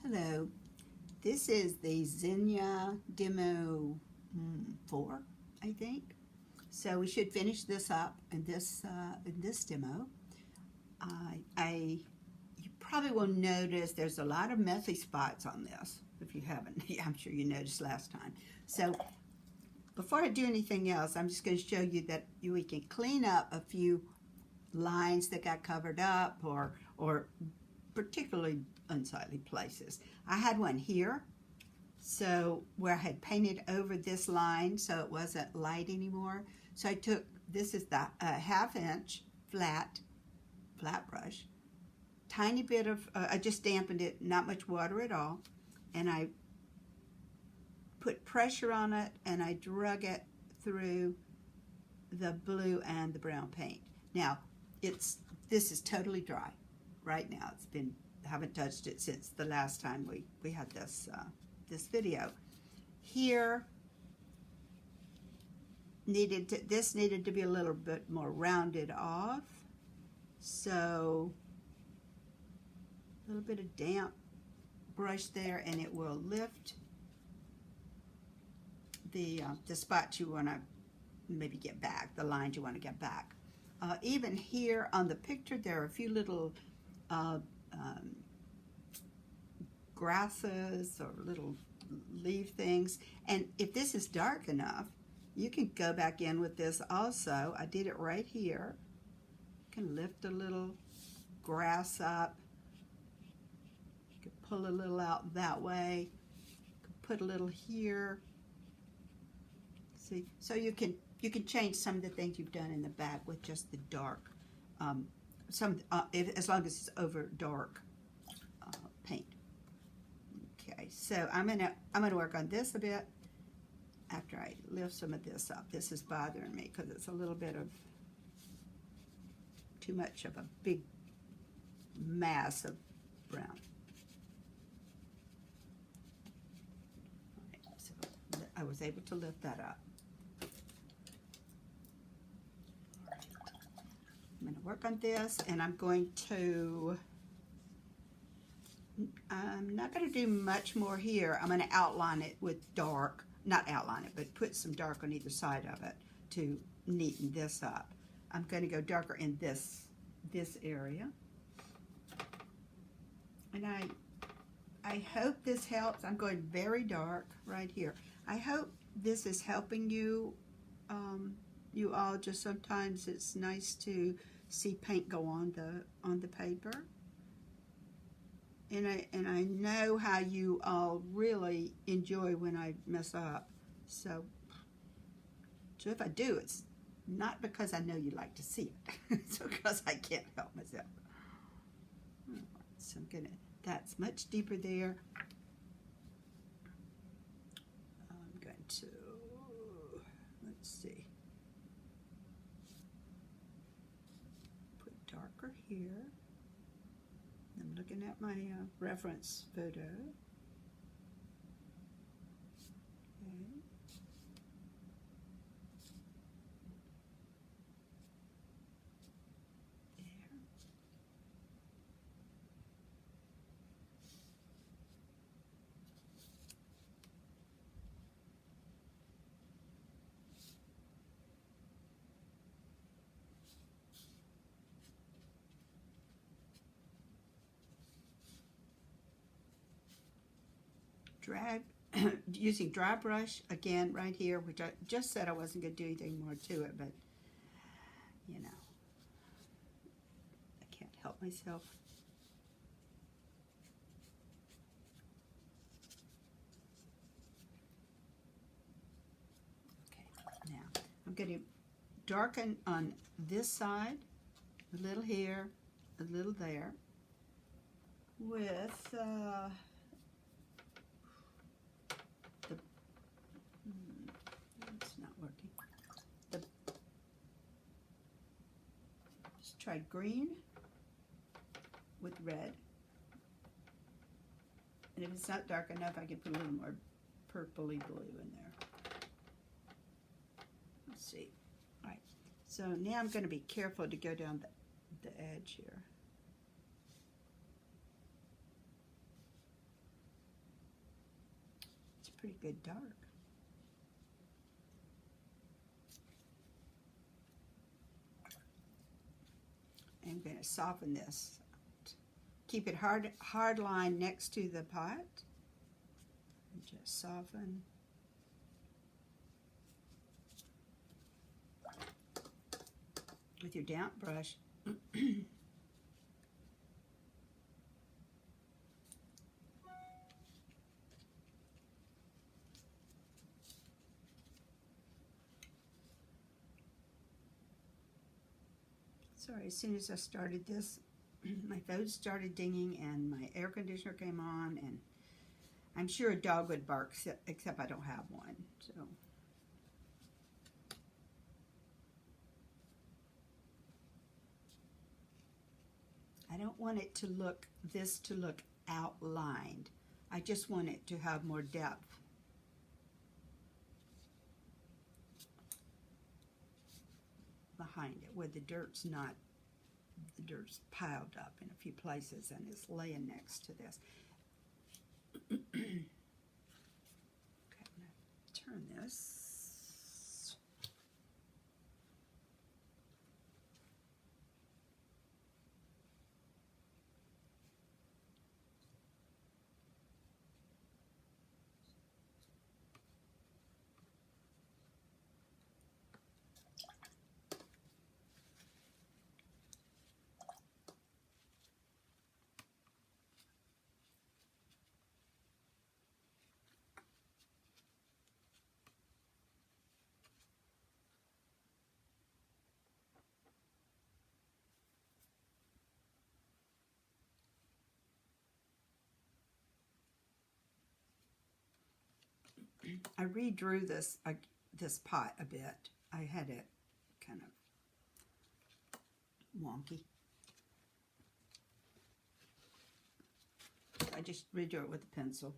Hello, this is the Zinnia Demo 4, I think. So we should finish this up in this demo. You probably will notice there's a lot of messy spots on this. If you haven't, I'm sure you noticed last time. So before I do anything else, I'm just going to show you that we can clean up a few lines that got covered up or particularly unsightly places. I had one here, so where I had painted over this line so it wasn't light anymore. So I took, this is the 1/2 inch flat brush, tiny bit of, I just dampened it, not much water at all, and I put pressure on it and I drug it through the blue and the brown paint. Now, this is totally dry right now. I haven't touched it since the last time we had this video. Here this needed to be a little bit more rounded off, so a little bit of damp brush there, and it will lift the spots you want to maybe get back, the lines you want to get back. Even here on the picture, there are a few little grasses or little leaf things, and if this is dark enough, you can go back in with this also. I did it right here. You can lift a little grass up. You can pull a little out that way. You can put a little here. See, so you can change some of the things you've done in the back with just the dark, as long as it's over dark paint. Okay, so I'm gonna work on this a bit after I lift some of this up. This is bothering me because it's a little bit of too much of a big mass of brown. All right, so I was able to lift that up. All right. I'm going to work on this, and I'm not going to do much more here. I'm going to outline it with dark, not outline it, but put some dark on either side of it to neaten this up. I'm going to go darker in this area. And I hope this helps. I'm going very dark right here. I hope this is helping you, you all. Just sometimes it's nice to see paint go on the paper. And I know how you all really enjoy when I mess up. So if I do, it's not because I know you like to see it. It's because I can't help myself. So that's much deeper there. I'm going to, let's see, put darker here. I'm looking at my reference photo. Okay. There. Using dry brush again right here, which I just said I wasn't going to do anything more to it, but you know, I can't help myself. Okay, now I'm going to darken on this side, a little here, a little there, with it's not working. Just try green with red. And if it's not dark enough, I can put a little more purpley blue in there. Let's see. All right. So now I'm going to be careful to go down the edge here. pretty good dark. I'm going to soften this. Keep it hard line next to the pot. And just soften. With your damp brush. Sorry, as soon as I started this, my phone started dinging and my air conditioner came on, and I'm sure a dog would bark, except I don't have one. So I don't want it to look, this to look outlined. I just want it to have more depth. Behind it, where the dirt's piled up in a few places and it's laying next to this. Okay, I'm going to turn this. I redrew this this pot a bit. I had it kind of wonky. I just redrew it with a pencil.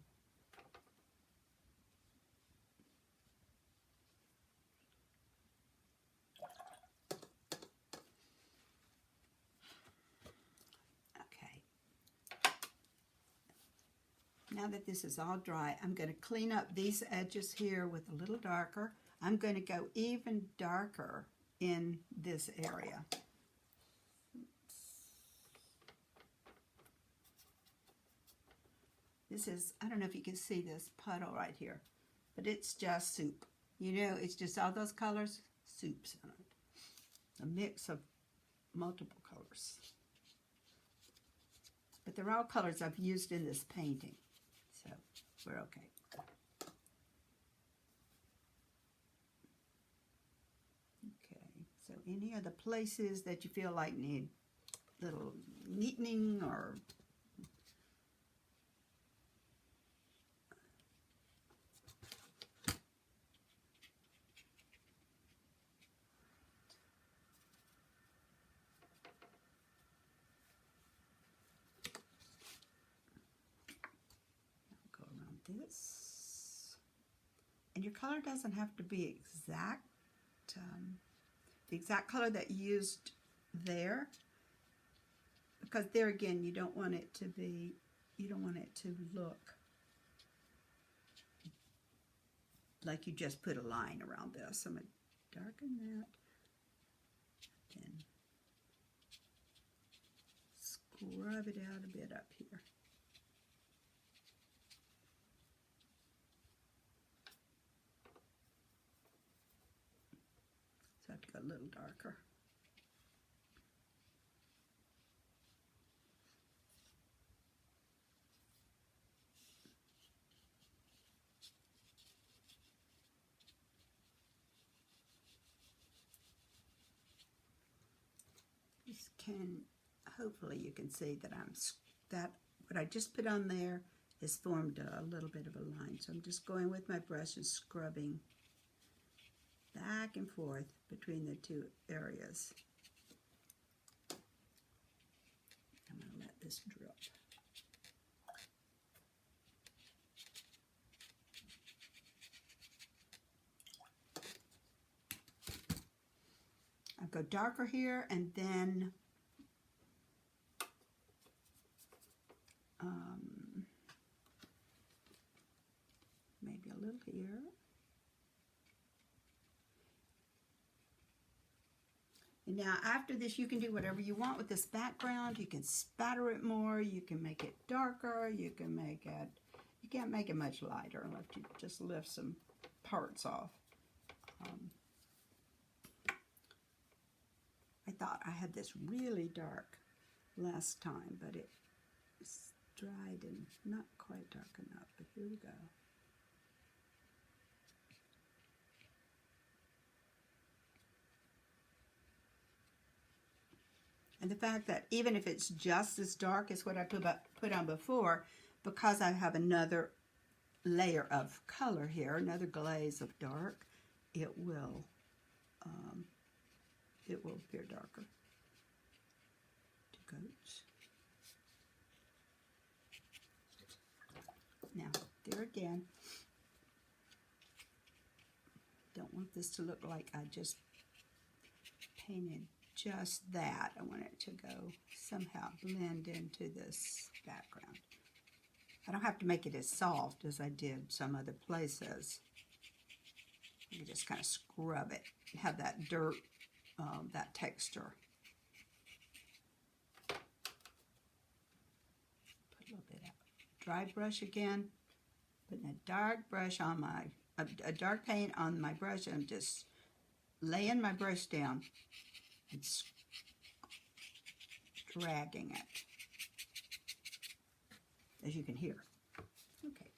Now that this is all dry, I'm going to clean up these edges here with a little darker. I'm going to go even darker in this area. This is, I don't know if you can see this puddle right here, but it's just soup. You know, it's just all those colors, soups in it. A mix of multiple colors. But they're all colors I've used in this painting. So we're okay. Okay, so any other places that you feel like need little neatening or this, and your color doesn't have to be exact, the exact color that you used there, because there again you don't want it to be, you don't want it to look like you just put a line around this. I'm going to darken that and scrub it out a bit up here. So I have to go a little darker. This can, hopefully you can see that what I just put on there has formed a little bit of a line. So I'm just going with my brush and scrubbing back and forth between the two areas. I'm going to let this drip. I'll go darker here and then maybe a here. And now after this, you can do whatever you want with this background. You can spatter it more. You can make it darker. You can make it, you can't make it much lighter unless you just lift some parts off. I thought I had this really dark last time, but it's dried and not quite dark enough, but here we go. And the fact that even if it's just as dark as what I put on before, because I have another layer of color here, another glaze of dark, it will appear darker. 2 coats. Now, there again, don't want this to look like I just painted just that. I want it to go somehow blend into this background. I don't have to make it as soft as I did some other places. You just kind of scrub it, have that dirt, that texture. Put a little bit out. Dry brush again, putting a dark brush on a dark paint on my brush, and I'm just laying my brush down and dragging it, as you can hear. Okay.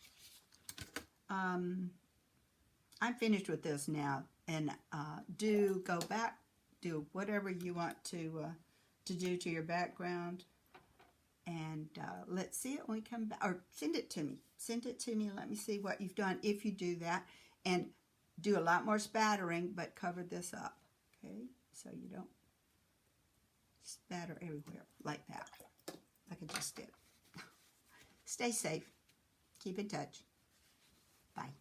I'm finished with this now, and do go back, do whatever you want to do to your background, and let's see it when we come back, or send it to me. Send it to me and let me see what you've done if you do that, and do a lot more spattering, but cover this up, okay, so you don't spatter everywhere like that, like I just did. Stay safe. Keep in touch. Bye.